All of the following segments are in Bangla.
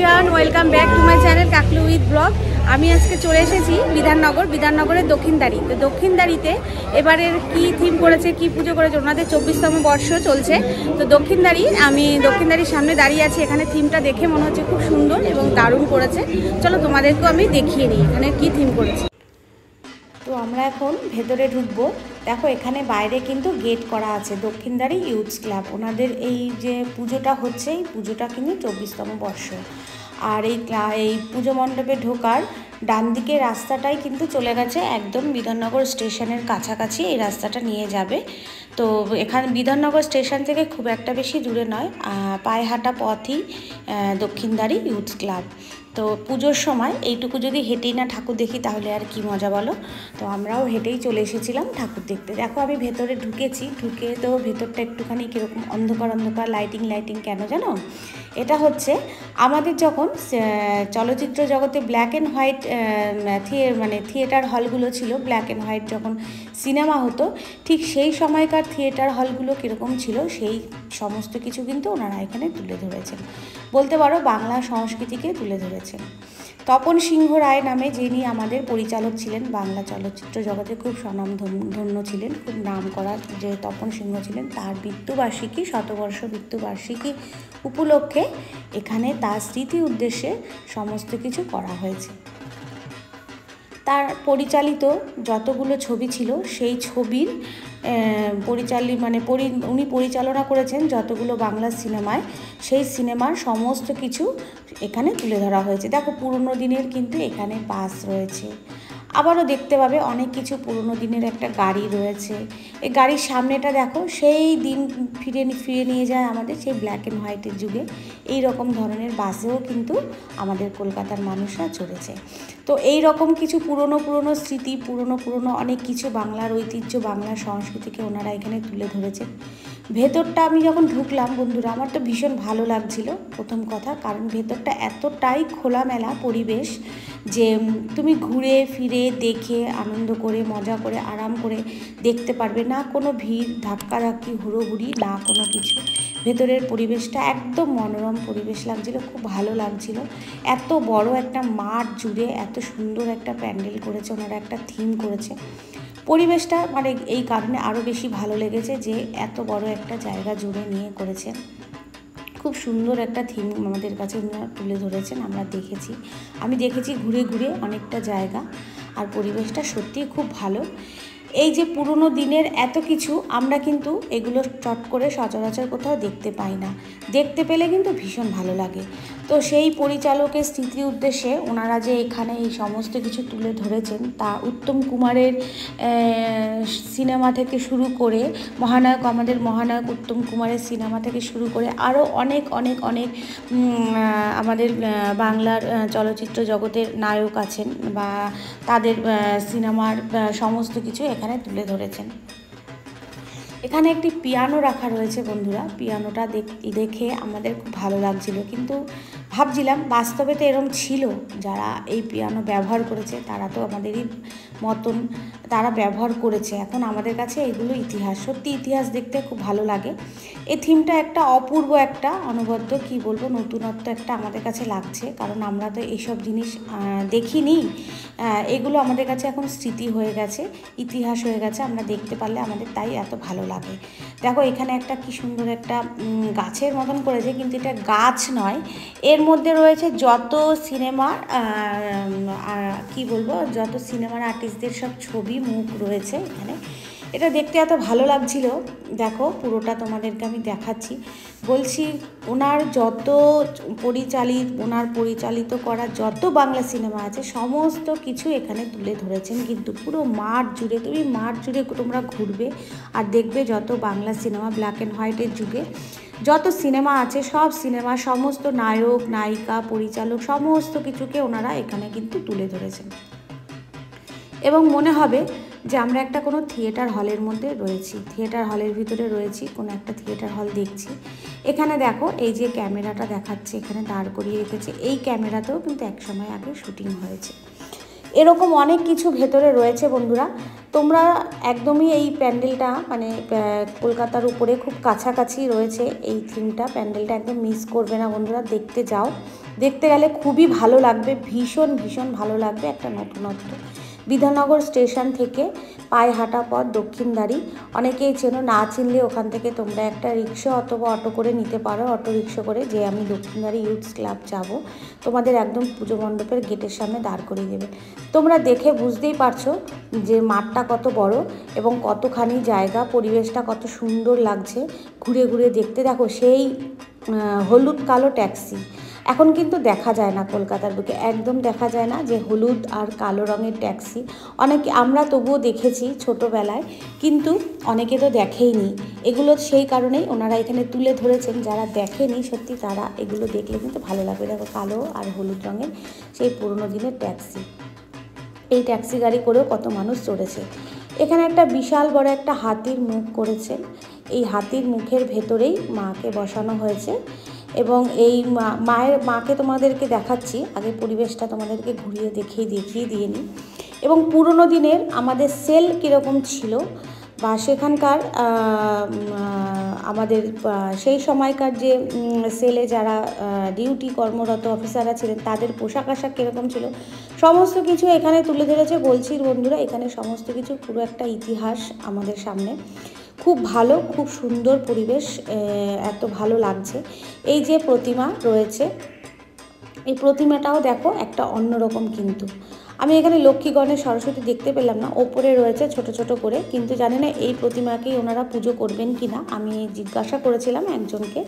Everyone, welcome back to my channel Kaklu with blog. আমি আজকে চলে এসেছি বিধাননগরের দক্ষিণদারি। তো দক্ষিণদারিতে এবারের কি থিম করেছে, কি পুজো করেছে, ওনাদের 24তম বর্ষ চলছে। তো আমি দক্ষিণদারির সামনে দাঁড়িয়ে আছি। এখানে থিমটা দেখে মনে হচ্ছে খুব সুন্দর এবং দারুণ করেছে। চলো তোমাদেরকেও আমি দেখিয়ে নিই এখানে কি থিম করেছে। তো আমরা এখন ভেতরে ঢুকবো। দেখো এখানে বাইরে কিন্তু গেট করা আছে, দক্ষিণদারি ইউথস ক্লাব। ওনাদের এই যে পুজোটা হচ্ছে, এই পুজোটা কিন্তু 24তম বর্ষ। আর এই পুজো মণ্ডপে ঢোকার ডান দিকে রাস্তাটাই কিন্তু চলে গেছে একদম বিধাননগর স্টেশনের কাছাকাছি। এই রাস্তাটা নিয়ে যাবে। তো এখানে বিধাননগর স্টেশন থেকে খুব একটা বেশি দূরে নয়, পায়ে হাঁটা পথই দক্ষিণদারি ইউথস ক্লাব। তো পুজোর সময় এইটুকু যদি হেঁটেই না ঠাকুর দেখি তাহলে আর কি মজা বলো। তো আমরাও হেঁটেই চলে এসেছিলাম ঠাকুর দেখতে। দেখো আমি ভেতরে ঢুকে তো ভেতরটা একটুখানি কীরকম অন্ধকার লাইটিং কেন জানো? এটা হচ্ছে আমাদের যখন চলচ্চিত্র জগতে ব্ল্যাক অ্যান্ড হোয়াইট থিয়েটার হলগুলো ছিল, ব্ল্যাক অ্যান্ড হোয়াইট যখন সিনেমা হতো, ঠিক সেই সময়কার থিয়েটার হলগুলো কীরকম ছিল সেই সমস্ত কিছু কিন্তু ওনারা এখানে তুলে ধরেছেন। বলতে পারো বাংলা সংস্কৃতিকে তুলে ধরেছেন। তপন সিংহ রায় নামে যিনি আমাদের পরিচালক ছিলেন, বাংলা চলচ্চিত্র জগতে খুব স্বনামধন্য ছিলেন, খুব নাম করা যে তপন সিংহ ছিলেন, তার শতবর্ষ মৃত্যুবার্ষিকী উপলক্ষে এখানে তার স্মৃতি উদ্দেশ্যে সমস্ত কিছু করা হয়েছে। তার পরিচালিত যতগুলো ছবি ছিল সেই ছবির উনি পরিচালনা করেছেন যতগুলো বাংলা সিনেমায়, সেই সিনেমার সমস্ত কিছু এখানে তুলে ধরা হয়েছে। দেখো পুরনো দিনের কিন্তু এখানে বাস রয়েছে, আবারও দেখতে পাবে অনেক কিছু পুরনো দিনের একটা গাড়ি রয়েছে। এই গাড়ির সামনেটা দেখো, সেই দিন ফিরে নিয়ে যায় আমাদের সেই ব্ল্যাক অ্যান্ড হোয়াইটের যুগে। এই রকম ধরনের বাসেও কিন্তু আমাদের কলকাতার মানুষরা চড়েছে। তো এই রকম কিছু পুরনো স্মৃতি, পুরনো অনেক কিছু বাংলার ঐতিহ্য, বাংলার সংস্কৃতিকে ওনারা এখানে তুলে ধরেছেন। ভেতরটা আমি যখন ঢুকলাম বন্ধুরা, আমার তো ভীষণ ভালো লাগছিল প্রথম কথা, কারণ ভেতরটা এতটাই খোলামেলা পরিবেশ যে তুমি ঘুরে ফিরে দেখে আনন্দ করে মজা করে আরাম করে দেখতে পারবে না। কোনো ভিড় ধাক্কাধাক্কি হুড়োহুড়ি না, কোনো কিছু। ভেতরের পরিবেশটা একদম মনোরম পরিবেশ লাগছিল, খুব ভালো লাগছিল। এত বড় একটা মাঠ জুড়ে এত সুন্দর একটা প্যান্ডেল করেছে ওনারা, একটা থিম করেছে। পরিবেশটা এই কারণে আরও বেশি ভালো লেগেছে যে এত বড় একটা জায়গা জুড়ে নিয়ে করেছে। খুব সুন্দর একটা থিম আমাদের কাছে ওনারা তুলে ধরেছেন, আমি দেখেছি ঘুরে অনেকটা জায়গা। আর পরিবেশটা সত্যিই খুব ভালো। এই যে পুরনো দিনের এত কিছু আমরা কিন্তু এগুলো চট করে সচরাচর কোথাও দেখতে পাই না, দেখতে পেলে কিন্তু ভীষণ ভালো লাগে। তো সেই পরিচালকের স্মৃতি উদ্দেশ্যে ওনারা যে এখানে এই সমস্ত কিছু তুলে ধরেছেন, তা উত্তম কুমারের সিনেমা থেকে শুরু করে আমাদের মহানায়ক উত্তম কুমারের সিনেমা থেকে শুরু করে আরও অনেক আমাদের বাংলার চলচ্চিত্র জগতের নায়ক আছেন বা তাদের সিনেমার সমস্ত কিছু এখানে তুলে ধরেছেন। এখানে একটি পিয়ানো রাখা রয়েছে বন্ধুরা, পিয়ানোটা দেখে আমাদের খুব ভালো লাগছিল, কিন্তু ভাবছিলাম বাস্তবে তো এরম ছিল, যারা এই পিয়ানো ব্যবহার করেছে তারা তো আমাদেরই মতন তারা ব্যবহার করেছে। এখন আমাদের কাছে এগুলো ইতিহাস, সত্যি ইতিহাস দেখতে খুব ভালো লাগে। এই থিমটা একটা অপূর্ব একটা অনবদ্য কি বলবো নতুনত্ব একটা আমাদের কাছে লাগছে, কারণ আমরা তো এইসব জিনিস দেখিনি। এগুলো আমাদের কাছে এখন স্মৃতি হয়ে গেছে, ইতিহাস হয়ে গেছে, আমরা দেখতে পারলে আমাদের তাই এত ভালো লাগে। দেখো এখানে একটা কি সুন্দর একটা গাছের মতন করেছে, কিন্তু এটা গাছ নয়, এর মধ্যে রয়েছে যত সিনেমার যত সিনেমার আর্টিস্টদের সব ছবি মুখ রয়েছে এখানে। এটা দেখতে এত ভালো লাগছিল। দেখো পুরোটা তোমাদেরকে আমি দেখাচ্ছি, বলছি ওনার পরিচালিত করা যত বাংলা সিনেমা আছে সমস্ত কিছু এখানে তুলে ধরেছেন। কিন্তু পুরো মাঠ জুড়ে তোমরা ঘুরবে আর দেখবে যত বাংলা সিনেমা ব্ল্যাক অ্যান্ড হোয়াইটের যুগে যত সিনেমা আছে, সব সিনেমা সমস্ত নায়ক নায়িকা পরিচালক সমস্ত কিছুকে ওনারা এখানে কিন্তু তুলে ধরেছেন। এবং মনে হবে যে আমরা একটা কোনো থিয়েটার হলের মধ্যে রয়েছি, থিয়েটার হলের ভিতরে রয়েছি, কোনো একটা থিয়েটার হল দেখছি। এখানে দেখো এই যে ক্যামেরাটা দেখাচ্ছে, এখানে দাঁড় করিয়ে রেখেছে, এই ক্যামেরাতেও কিন্তু এক সময় আগে শুটিং হয়েছে। এরকম অনেক কিছু ভেতরে রয়েছে বন্ধুরা। তোমরা একদমই এই প্যান্ডেলটা মানে কলকাতার উপরে খুব কাছাকাছি রয়েছে এই থিমটা, প্যান্ডেলটা একদম মিস করবে না বন্ধুরা, দেখতে যাও। দেখতে গেলে খুবই ভালো লাগবে, ভীষণ ভীষণ ভালো লাগবে। একটা নতুনত্ব, বিধাননগর স্টেশন থেকে পায়ে হাঁটা পথ দক্ষিণদ্বারী, অনেকেই চেনো, না চিনলে ওখান থেকে তোমরা একটা রিক্সা অথবা অটো করে নিতে পারো, অটো রিক্সা করে, যে আমি দক্ষিণদ্বারী ইউথস ক্লাব যাব, তোমাদের একদম পুজো মণ্ডপের গেটের সামনে দাঁড় করিয়ে দেবে। তোমরা দেখে বুঝতেই পারছো যে মাঠটা কত বড় এবং কতখানি জায়গা, পরিবেশটা কত সুন্দর লাগছে ঘুরে ঘুরে দেখতে। দেখো সেই হলুদ কালো ট্যাক্সি এখন কিন্তু দেখা যায় না কলকাতার বুকে, একদম দেখা যায় না যে হলুদ আর কালো রঙের ট্যাক্সি। অনেকে আমরা তবুও দেখেছি ছোটোবেলায়, কিন্তু অনেকে তো দেখেইনি। এগুলো সেই কারণেই ওনারা এখানে তুলে ধরেছেন, যারা দেখেনি সত্যি তারা এগুলো দেখলে কিন্তু ভালো লাগবে। দেখো কালো আর হলুদ রঙের সেই পুরনো দিনের ট্যাক্সি, এই ট্যাক্সি গাড়ি করেও কত মানুষ চড়েছে। এখানে একটা বিশাল বড় একটা হাতির মুখ করেছে, এই হাতির মুখের ভেতরেই মাকে বসানো হয়েছে এবং এই মাকে তোমাদেরকে দেখাচ্ছি, আগে পরিবেশটা তোমাদেরকে ঘুরিয়ে দেখিয়ে দিয়ে নিই। এবং পুরনো দিনের আমাদের সেল কীরকম ছিল বা সেখানকার আমাদের সেই সময়কার যে সেলে যারা ডিউটি কর্মরত অফিসাররা ছিলেন তাদের পোশাক আশাক কীরকম ছিল, সমস্ত কিছু এখানে তুলে ধরেছে। বলছি বন্ধুরা, এখানে সমস্ত কিছু পুরো একটা ইতিহাস আমাদের সামনে। খুব ভালো, খুব সুন্দর পরিবেশ, এত ভালো লাগছে। এই যে প্রতিমা রয়েছে, এই প্রতিমাটাও দেখো একটা অন্যরকম, কিন্তু আমি এখানে লক্ষ্মী গণেশ সরস্বতী দেখতে পেলাম না, ওপরে রয়েছে ছোট ছোট করে, কিন্তু জানি না এই প্রতিমাকেই ওনারা পুজো করবেন কি না। আমি জিজ্ঞাসা করেছিলাম একজনকে,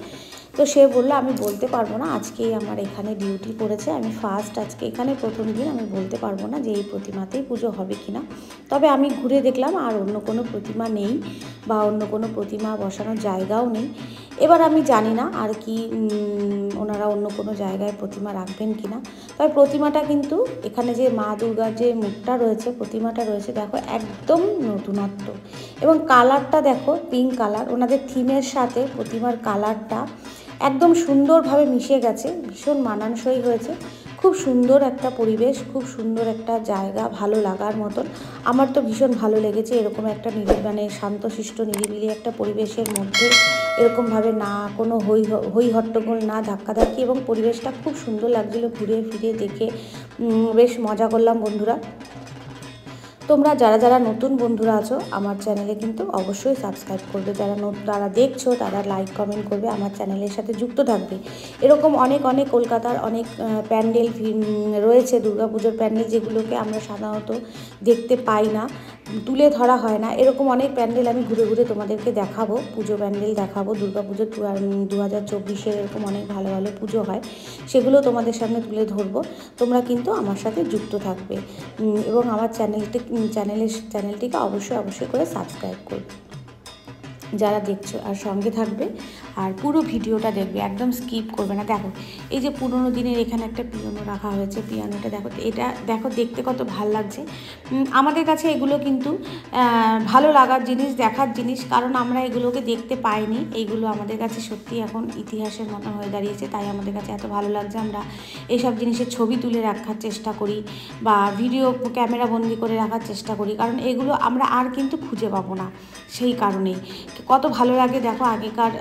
তো সে বললো আমি বলতে পারবো না, আজকেই আমার এখানে ডিউটি পড়েছে, আমি ফার্স্ট আজকে এখানে প্রথম দিন, আমি বলতে পারবো না যে এই প্রতিমাতেই পুজো হবে কি না। তবে আমি ঘুরে দেখলাম আর অন্য কোনো প্রতিমা নেই বা অন্য কোনো প্রতিমা বসানোর জায়গাও নেই। এবার আমি জানি না আর কি ওনারা অন্য কোনো জায়গায় প্রতিমা রাখবেন কি না। তবে প্রতিমাটা কিন্তু এখানে যে মা দুর্গার যে মুখটা রয়েছে, প্রতিমাটা রয়েছে, দেখো একদম নতুনত্ব এবং কালারটা দেখো পিঙ্ক কালার, ওনাদের থিমের সাথে প্রতিমার কালারটা একদম সুন্দরভাবে মিশে গেছে, ভীষণ মানানসই হয়েছে। খুব সুন্দর একটা পরিবেশ, খুব সুন্দর একটা জায়গা, ভালো লাগার মতন। আমার তো ভীষণ ভালো লেগেছে এরকম একটা মানে শান্তশিষ্ট নিরিবিলি একটা পরিবেশের মধ্যে, এরকমভাবে না কোনো হই হট্টগোল, না ধাক্কাধাক্কি, এবং পরিবেশটা খুব সুন্দর লাগছিলো ঘুরে ফিরে দেখে, বেশ মজা করলাম বন্ধুরা। তোমরা যারা যারা নতুন বন্ধুরা আছো আমার চ্যানেলে কিন্তু অবশ্যই সাবস্ক্রাইব করবে, যারা দেখছো তারা লাইক কমেন্ট করবে, আমার চ্যানেলের সাথে যুক্ত থাকবে। এরকম অনেক অনেক কলকাতার অনেক প্যান্ডেল রয়েছে, দুর্গাপুজোর প্যান্ডেল, যেগুলোকে আমরা সাধারণত দেখতে পাই না, তুলে ধরা হয় না। এরকম অনেক প্যান্ডেল আমি ঘুরে ঘুরে তোমাদেরকে দেখাবো, পুজো প্যান্ডেল দেখাবো, দুর্গাপুজো 2024 এরকম অনেক ভালো ভালো পুজো হয়, সেগুলো তোমাদের সামনে তুলে ধরবো। তোমরা কিন্তু আমার সাথে যুক্ত থাকবে এবং আমার চ্যানেলটিকে অবশ্যই করে সাবস্ক্রাইব করবে যারা দেখছো, আর সঙ্গে থাকবে আর পুরো ভিডিওটা দেখবে, একদম স্কিপ করবে না। দেখো এই যে পুরোনো দিনের এখানে একটা পিয়ানো রাখা হয়েছে, পিয়ানোটা দেখো, এটা দেখো দেখতে কত ভাল লাগছে। আমাদের কাছে এগুলো কিন্তু ভালো লাগার জিনিস, দেখার জিনিস, কারণ আমরা এগুলোকে দেখতে পাইনি। এইগুলো আমাদের কাছে সত্যি এখন ইতিহাসের মতো হয়ে দাঁড়িয়েছে, তাই আমাদের কাছে এত ভালো লাগছে। আমরা এইসব জিনিসের ছবি তুলে রাখার চেষ্টা করি বা ভিডিও ক্যামেরা বন্দি করে রাখার চেষ্টা করি, কারণ এগুলো আমরা আর কিন্তু খুঁজে পাবো না। সেই কারণেই কত ভালো লাগে দেখো আগেকার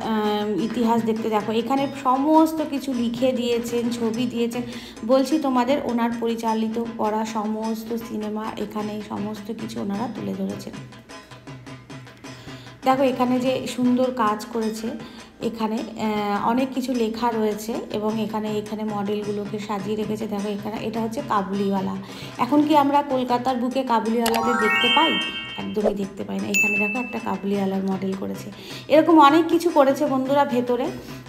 ইতিহাস দেখতে। দেখো এখানে সমস্ত কিছু লিখে দিয়েছেন, ছবি দিয়েছেন। বলছি তোমাদের ওনার পরিচালিত করা সমস্ত সিনেমা এখানে সমস্ত কিছু ওনারা তুলে ধরেছেন। দেখো এখানে যে সুন্দর কাজ করেছে, এখানে অনেক কিছু লেখা রয়েছে এবং এখানে মডেলগুলোকে সাজিয়ে রেখেছে। দেখো এখানে এটা হচ্ছে কাবুলিওয়ালা। এখন কি আমরা কলকাতার বুকে কাবুলিওয়ালাদের দেখতে পাই? একদমই দেখতে পাই না। এখানে দেখো একটা কাবুলিওয়ালার মডেল করেছে। এরকম অনেক কিছু করেছে বন্ধুরা ভেতরে।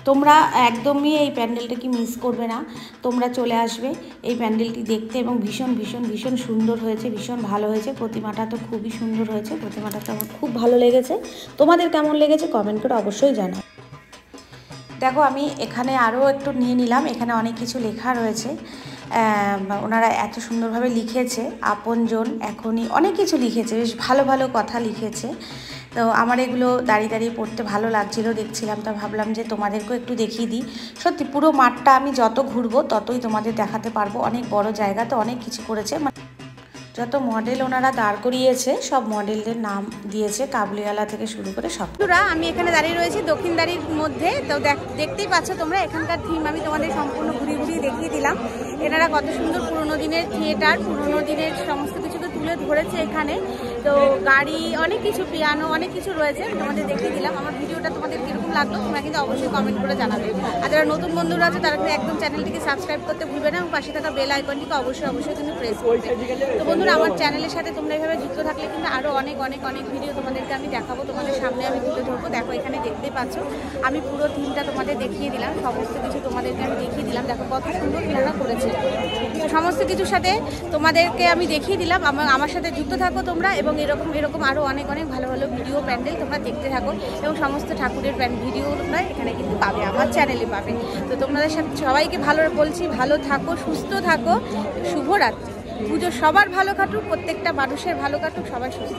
তোমরা একদমই এই প্যান্ডেলটাকে মিস করবে না, তোমরা চলে আসবে এই প্যান্ডেলটি দেখতে এবং ভীষণ ভীষণ ভীষণ সুন্দর হয়েছে, ভীষণ ভালো হয়েছে। প্রতিমাটা তো খুবই সুন্দর হয়েছে, প্রতিমাটা তো আমার খুব ভালো লেগেছে। তোমাদের কেমন লেগেছে কমেন্ট করে অবশ্যই জানাও। দেখো আমি এখানে আরও একটু নিয়ে নিলাম, এখানে অনেক কিছু লেখা রয়েছে, ওনারা এত সুন্দরভাবে লিখেছে, আপনজন এখনই অনেক কিছু লিখেছে, বেশ ভালো ভালো কথা লিখেছে। তো আমার এগুলো দাঁড়িয়ে দাঁড়িয়ে পড়তে ভালো লাগছিলো, দেখছিলাম, তো ভাবলাম যে তোমাদেরকেও একটু দেখিয়ে দিই। সত্যি পুরো মাঠটা আমি যত ঘুরবো ততই তোমাদের দেখাতে পারবো, অনেক বড় জায়গা, তো অনেক কিছু করেছে। যত মডেল ওনারা দাঁড় করিয়েছে সব মডেলদের নাম দিয়েছে, কাবুলিওয়ালা থেকে শুরু করে সব। বন্ধুরা আমি এখানে দাঁড়িয়ে রয়েছি দক্ষিণদারির মধ্যে, তো দেখতেই পাচ্ছ তোমরা এখানকার থিম আমি তোমাদের সম্পূর্ণ ঘুরিয়ে ঘুরিয়ে দেখিয়ে দিলাম। এনারা কত সুন্দর পুরোনো দিনের থিয়েটার, পুরোনো দিনের সমস্ত কিছুকে তুলে ধরেছে এখানে। তো গাড়ি, অনেক কিছু, পিয়ানো, অনেক কিছু রয়েছে, তোমাদের দেখিয়ে দিলাম। আমার ভিডিওটা তোমাদের কীরকম লাগলো তোমরা কিন্তু অবশ্যই কমেন্ট করে জানাবে। আর যারা নতুন বন্ধুরা আছে তারা কিন্তু একদম চ্যানেলটিকে সাবস্ক্রাইব করতে ভুলবে না এবং পাশে থাকা বেল আইকনটিকে অবশ্যই কিন্তু প্রেস করবে। তো বন্ধুরা আমার চ্যানেলের সাথে তোমরা এইভাবে যুক্ত থাকলে কিন্তু আরও অনেক অনেক অনেক ভিডিও তোমাদেরকে আমি দেখাবো, তোমাদের সামনে আমি তুলে ধরবো। দেখো এখানে দেখতেই পাচ্ছ আমি পুরো থিমটা তোমাদের দেখিয়ে দিলাম, সমস্ত কিছু তোমাদেরকে আমি দেখিয়ে দিলাম। দেখো কত সুন্দর প্ল্যানও করেছে, সমস্ত কিছুর সাথে তোমাদেরকে আমি দেখিয়ে দিলাম। আমার সাথে যুক্ত থাকো তোমরা এবং এরকম আরও অনেক অনেক ভালো ভালো ভিডিও প্যান্ডেল তোমরা দেখতে থাকো এবং সমস্ত ঠাকুরের ভিডিও তোমরা এখানে কিন্তু পাবে, আমার চ্যানেলে পাবে। তো তোমাদের সাথে সবাইকে ভালো বলছি, ভালো থাকো, সুস্থ থাকো, শুভরাত্রি। পুজো সবার ভালো কাটুক, প্রত্যেকটা মানুষের ভালো কাটুক, সবাই সুস্থ।